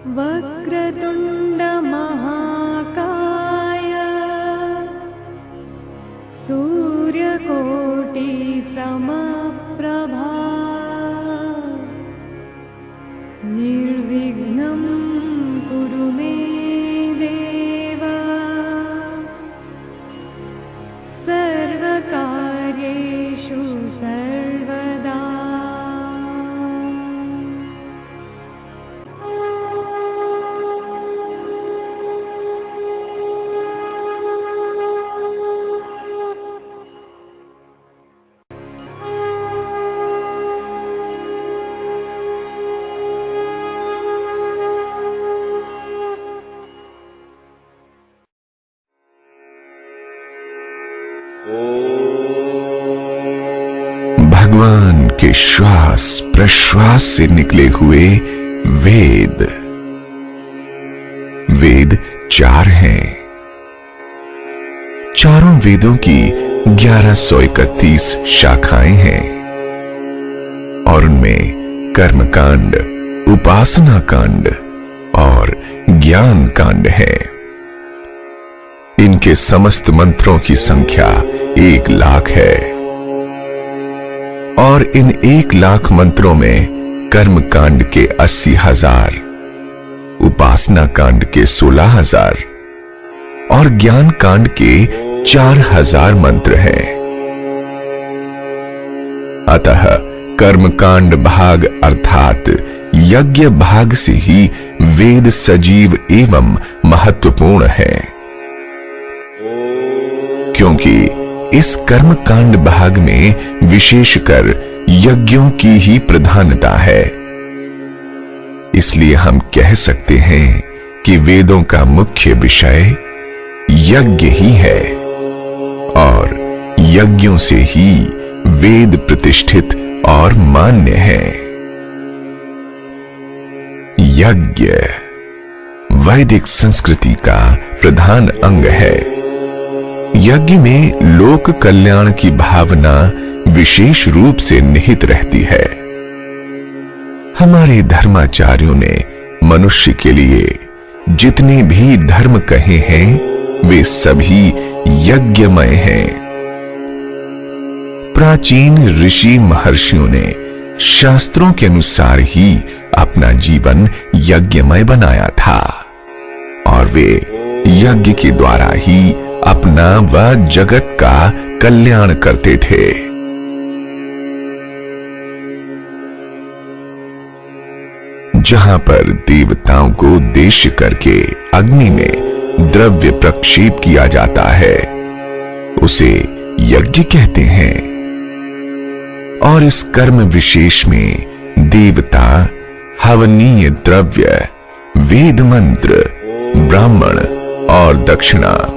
वक्रतुण्ड महाकाय सूर्यकोटि समप्रभा निर्विघ्नं कुरु मे देव सर्वकार्येषु सर्वदा। भगवान के श्वास प्रश्वास से निकले हुए वेद। वेद 4 हैं। चारों वेदों की 1131 शाखाएं हैं और उनमें कर्मकांड, उपासना कांड और ज्ञान कांड है। इनके समस्त मंत्रों की संख्या 1,00,000 है और इन 1,00,000 मंत्रों में कर्म कांड के 80,000, उपासना कांड के 16,000 और ज्ञान कांड के 4,000 मंत्र हैं। अतः कर्म कांड भाग अर्थात यज्ञ भाग से ही वेद सजीव एवं महत्वपूर्ण है, क्योंकि इस कर्म कांड भाग में विशेषकर यज्ञों की ही प्रधानता है। इसलिए हम कह सकते हैं कि वेदों का मुख्य विषय यज्ञ ही है और यज्ञों से ही वेद प्रतिष्ठित और मान्य है। यज्ञ वैदिक संस्कृति का प्रधान अंग है। यज्ञ में लोक कल्याण की भावना विशेष रूप से निहित रहती है। हमारे धर्माचार्यों ने मनुष्य के लिए जितने भी धर्म कहे हैं वे सभी यज्ञमय हैं। प्राचीन ऋषि महर्षियों ने शास्त्रों के अनुसार ही अपना जीवन यज्ञमय बनाया था और वे यज्ञ के द्वारा ही अपना व जगत का कल्याण करते थे। जहां पर देवताओं को उद्देश्य करके अग्नि में द्रव्य प्रक्षेप किया जाता है उसे यज्ञ कहते हैं। और इस कर्म विशेष में देवता, हवनीय द्रव्य, वेद मंत्र, ब्राह्मण और दक्षिणा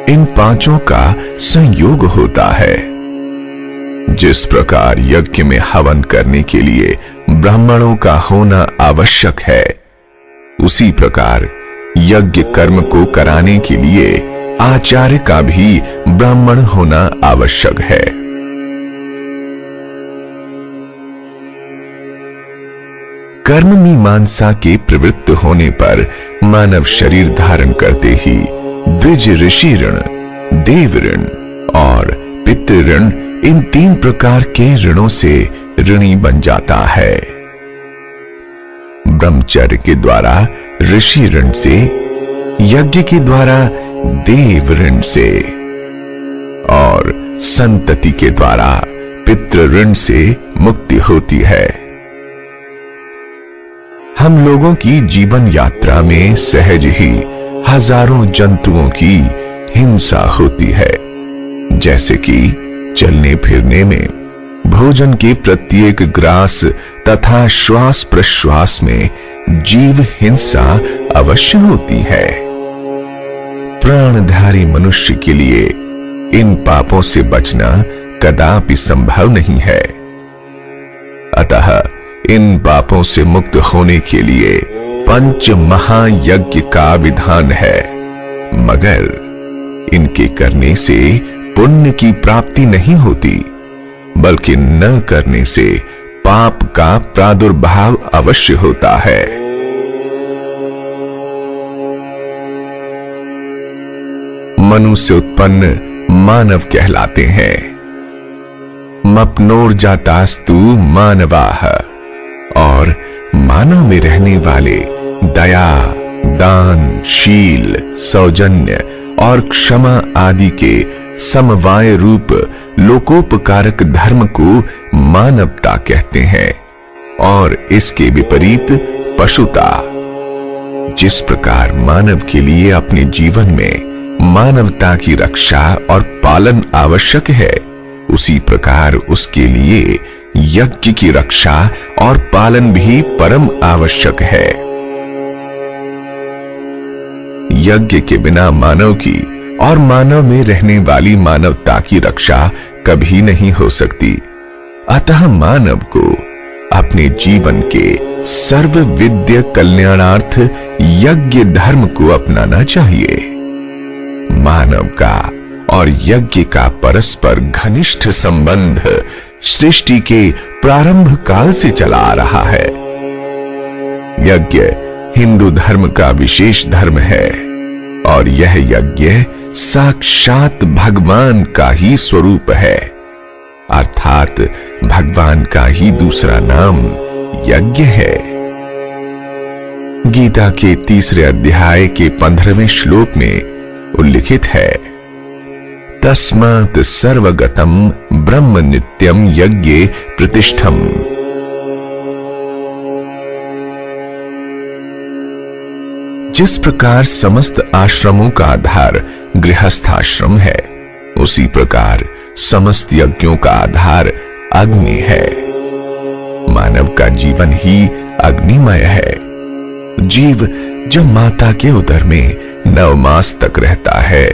इन पांचों का संयोग होता है। जिस प्रकार यज्ञ में हवन करने के लिए ब्राह्मणों का होना आवश्यक है, उसी प्रकार यज्ञ कर्म को कराने के लिए आचार्य का भी ब्राह्मण होना आवश्यक है। कर्म मीमांसा के प्रवृत्त होने पर मानव शरीर धारण करते ही द्विज ऋषि ऋण, देव ऋण और पितृ ऋण इन 3 प्रकार के ऋणों से ऋणी बन जाता है। ब्रह्मचर्य के द्वारा ऋषि ऋण से, यज्ञ के द्वारा देव ऋण से और संतति के द्वारा पितृ ऋण से मुक्ति होती है। हम लोगों की जीवन यात्रा में सहज ही हजारों जंतुओं की हिंसा होती है, जैसे कि चलने फिरने में, भोजन के प्रत्येक ग्रास तथा श्वास प्रश्वास में जीव हिंसा अवश्य होती है। प्राणधारी मनुष्य के लिए इन पापों से बचना कदापि संभव नहीं है। अतः इन पापों से मुक्त होने के लिए 5 महायज्ञ का विधान है, मगर इनके करने से पुण्य की प्राप्ति नहीं होती, बल्कि न करने से पाप का प्रादुर्भाव अवश्य होता है। मनु से उत्पन्न मानव कहलाते हैं। मपनोर जातास्तु मानवाह, और मानव में रहने वाले दया, दान, शील, सौजन्य और क्षमा आदि के समवाय रूप लोकोपकारक धर्म को मानवता कहते हैं, और इसके विपरीत पशुता। जिस प्रकार मानव के लिए अपने जीवन में मानवता की रक्षा और पालन आवश्यक है, उसी प्रकार उसके लिए यज्ञ की रक्षा और पालन भी परम आवश्यक है। यज्ञ के बिना मानव की और मानव में रहने वाली मानवता की रक्षा कभी नहीं हो सकती। अतः मानव को अपने जीवन के सर्वविद्य कल्याणार्थ यज्ञ धर्म को अपनाना चाहिए। मानव का और यज्ञ का परस्पर घनिष्ठ संबंध सृष्टि के प्रारंभ काल से चला आ रहा है। यज्ञ हिंदू धर्म का विशेष धर्म है, और यह यज्ञ साक्षात भगवान का ही स्वरूप है, अर्थात भगवान का ही दूसरा नाम यज्ञ है। गीता के 3 अध्याय के 15वें श्लोक में उल्लिखित है, तस्मात् सर्वगतम ब्रह्म नित्यम यज्ञे प्रतिष्ठम। जिस प्रकार समस्त आश्रमों का आधार गृहस्थाश्रम है, उसी प्रकार समस्त यज्ञों का आधार अग्नि है। मानव का जीवन ही अग्निमय है। जीव जब माता के उदर में 9 मास तक रहता है,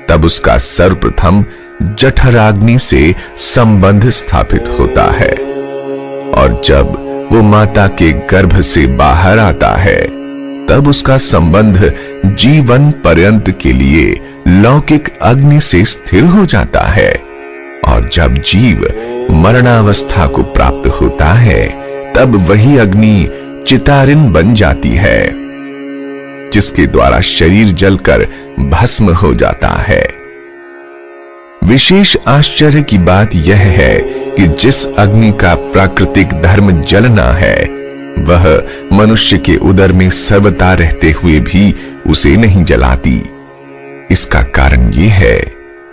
तब उसका सर्वप्रथम जठराग्नि से संबंध स्थापित होता है, और जब वो माता के गर्भ से बाहर आता है, तब उसका संबंध जीवन पर्यंत के लिए लौकिक अग्नि से स्थिर हो जाता है। और जब जीव मरणावस्था को प्राप्त होता है, तब वही अग्नि चितारिन बन जाती है, जिसके द्वारा शरीर जलकर भस्म हो जाता है। विशेष आश्चर्य की बात यह है कि जिस अग्नि का प्राकृतिक धर्म जलना है, वह मनुष्य के उदर में सर्वदा रहते हुए भी उसे नहीं जलाती। इसका कारण यह है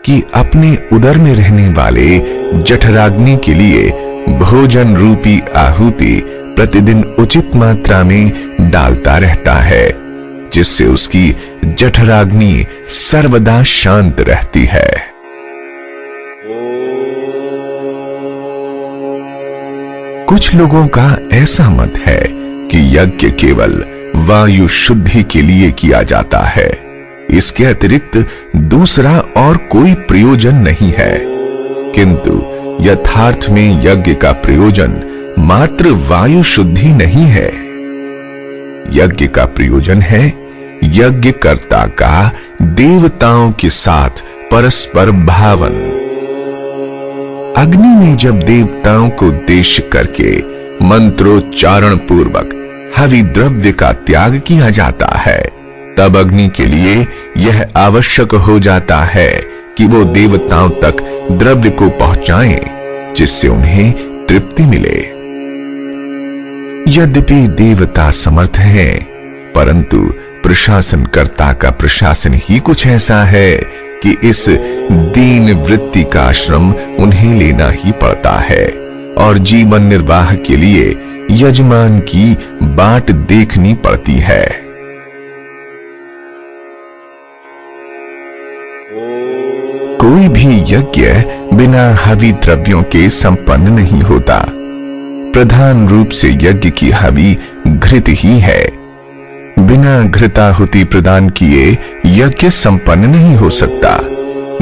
कि अपने उदर में रहने वाले जठराग्नि के लिए भोजन रूपी आहुति प्रतिदिन उचित मात्रा में डालता रहता है, जिससे उसकी जठराग्नि सर्वदा शांत रहती है। कुछ लोगों का ऐसा मत है कि यज्ञ केवल वायु शुद्धि के लिए किया जाता है, इसके अतिरिक्त दूसरा और कोई प्रयोजन नहीं है। किंतु यथार्थ में यज्ञ का प्रयोजन मात्र वायु शुद्धि नहीं है। यज्ञ का प्रयोजन है यज्ञकर्ता का देवताओं के साथ परस्पर भावन। अग्नि में जब देवताओं को उद्देश्य करके मंत्रोच्चारण पूर्वक हवि द्रव्य का त्याग किया जाता है, तब अग्नि के लिए यह आवश्यक हो जाता है कि वो देवताओं तक द्रव्य को पहुंचाएं, जिससे उन्हें तृप्ति मिले। यद्यपि देवता समर्थ हैं, परंतु प्रशासनकर्ता का प्रशासन ही कुछ ऐसा है कि इस दीन वृत्ति का आश्रम उन्हें लेना ही पड़ता है, और जीवन निर्वाह के लिए यजमान की बाट देखनी पड़ती है। कोई भी यज्ञ बिना हवि द्रव्यों के संपन्न नहीं होता। प्रधान रूप से यज्ञ की हवि घृत ही है। बिना घृताहुति प्रदान किए यज्ञ संपन्न नहीं हो सकता।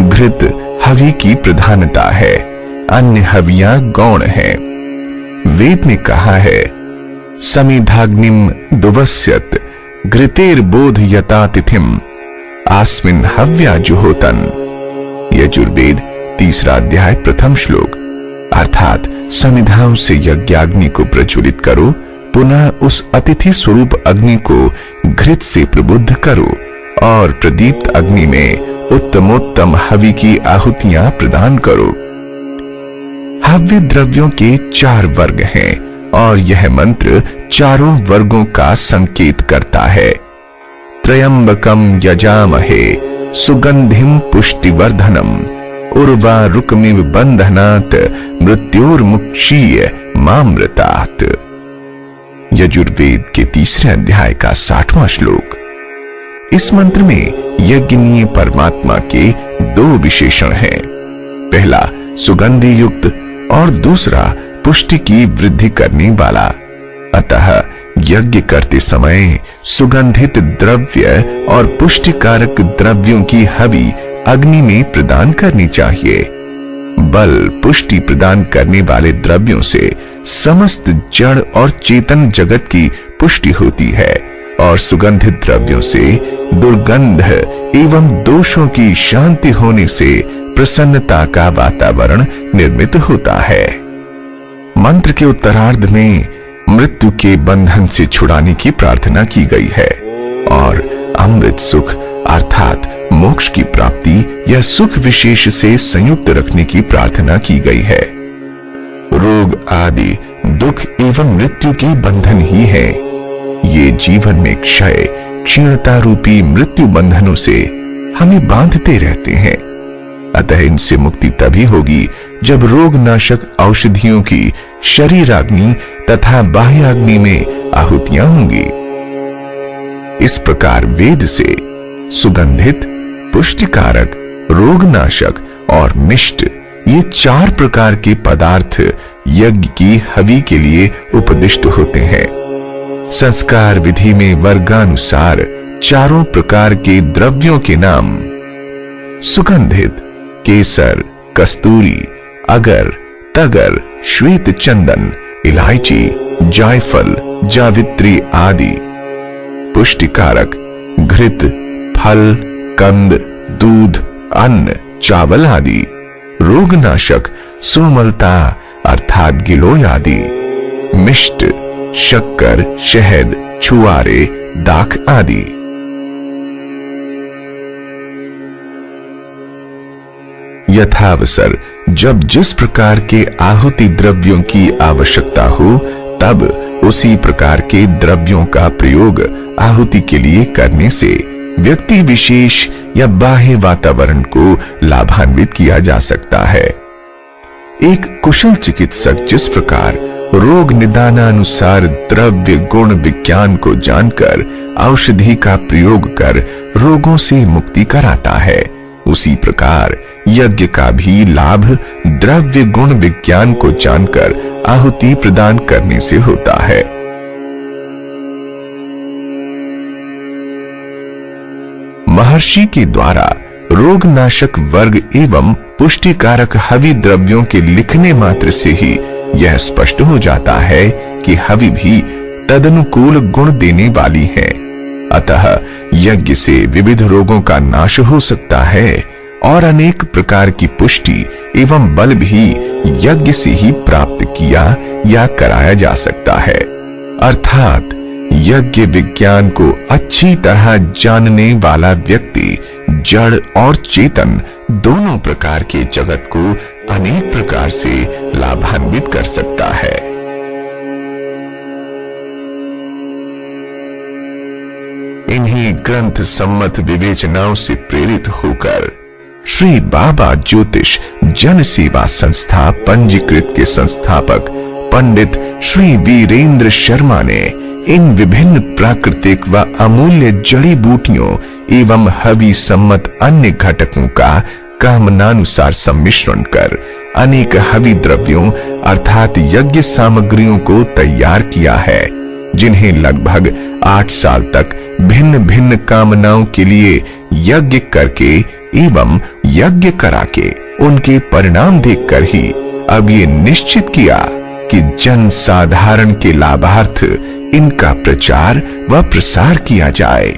घृत हवि की प्रधानता है, अन्य हवियां गौण है। वेद ने कहा है, समिधाग्निम दुवस्यत घृतेर बोध यता तिथिम आस्मिन हव्या जुहोतन। यजुर्वेद 3 अध्याय 1 श्लोक। अर्थात समिधाओं से यज्ञाग्नि को प्रज्वलित करो, पुनः उस अतिथि स्वरूप अग्नि को घृत से प्रबुद्ध करो, और प्रदीप्त अग्नि में उत्तमोत्तम हवि की आहुतियां प्रदान करो। हव्य द्रव्यों के 4 वर्ग हैं और यह मंत्र चारों वर्गों का संकेत करता है। त्रयंबकम यजामहे सुगंधिम पुष्टिवर्धनम उर्वारुकमिव बंधनात् मृत्योर्मुक्षीय मामृतात्। यजुर्वेद के 3 अध्याय का 60वां श्लोक। इस मंत्र में यज्ञनीय परमात्मा के 2 विशेषण हैं। पहला सुगंधि युक्त और दूसरा पुष्टि की वृद्धि करने वाला। अतः यज्ञ करते समय सुगंधित द्रव्य और पुष्टिकारक द्रव्यों की हवि अग्नि में प्रदान करनी चाहिए। बल पुष्टि प्रदान करने वाले द्रव्यों से समस्त जड़ और चेतन जगत की पुष्टि होती है और सुगंधित द्रव्यों से दुर्गंध एवं दोषों की शांति होने से प्रसन्नता का वातावरण निर्मित होता है। मंत्र के उत्तरार्ध में मृत्यु के बंधन से छुड़ाने की प्रार्थना की गई है और अमृत सुख अर्थात मोक्ष की प्राप्ति या सुख विशेष से संयुक्त रखने की प्रार्थना की गई है। रोग आदि दुख एवं मृत्यु के बंधन ही है। ये जीवन में क्षय क्षीणता रूपी मृत्यु बंधनों से हमें बांधते रहते हैं। अतः इनसे मुक्ति तभी होगी जब रोग नाशक औषधियों की शरीराग्नि तथा बाह्याग्नि में आहुतियां होंगी। इस प्रकार वेद से सुगंधित, पुष्टिकारक, रोगनाशक और मिष्ट ये 4 प्रकार के पदार्थ यज्ञ की हवि के लिए उपदिष्ट होते हैं। संस्कार विधि में वर्गानुसार चारों प्रकार के द्रव्यों के नाम सुगंधित केसर, कस्तूरी, अगर, तगर, श्वेत चंदन, इलायची, जायफल, जावित्री आदि। पुष्टिकारक घृत, फल, कंद, दूध, अन्न, चावल आदि। रोगनाशक सोमलता अर्थात गिलोय आदि। मिष्ट शक्कर, शहद, छुआरे, दाख आदि। यथावसर जब जिस प्रकार के आहुति द्रव्यों की आवश्यकता हो तब उसी प्रकार के द्रव्यों का प्रयोग आहुति के लिए करने से व्यक्ति विशेष या बाह्य वातावरण को लाभान्वित किया जा सकता है। एक कुशल चिकित्सक जिस प्रकार रोग निदानानुसार द्रव्य गुण विज्ञान को जानकर औषधि का प्रयोग कर रोगों से मुक्ति कराता है, उसी प्रकार यज्ञ का भी लाभ द्रव्य गुण विज्ञान को जानकर आहुति प्रदान करने से होता है। महर्षि के द्वारा रोगनाशक वर्ग एवं पुष्टिकारक हवि द्रव्यों के लिखने मात्र से ही यह स्पष्ट हो जाता है कि हवि भी तदनुकूल गुण देने वाली है। अतः यज्ञ से विविध रोगों का नाश हो सकता है और अनेक प्रकार की पुष्टि एवं बल भी यज्ञ से ही प्राप्त किया या कराया जा सकता है। अर्थात यज्ञ विज्ञान को अच्छी तरह जानने वाला व्यक्ति जड़ और चेतन दोनों प्रकार के जगत को अनेक प्रकार से लाभान्वित कर सकता है। इन्हीं ग्रंथ सम्मत विवेचनाओं से प्रेरित होकर श्री बाबा ज्योतिष जन सेवा संस्था पंजीकृत के संस्थापक पंडित श्री वीरेंद्र शर्मा ने इन विभिन्न प्राकृतिक व अमूल्य जड़ी बूटियों एवं हवि सम्मत अन्य घटकों का कामनानुसार सम्मिश्रण कर अनेक हवि द्रव्यों अर्थात यज्ञ सामग्रियों को तैयार किया है, जिन्हें लगभग 8 साल तक भिन्न भिन्न कामनाओं के लिए यज्ञ करके एवं यज्ञ करा के उनके परिणाम देखकर ही अब ये निश्चित किया कि जन साधारण के लाभार्थ इनका प्रचार व प्रसार किया जाए।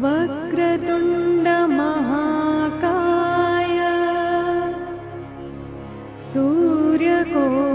वक्रतुण्ड महाकाय सूर्यकोटि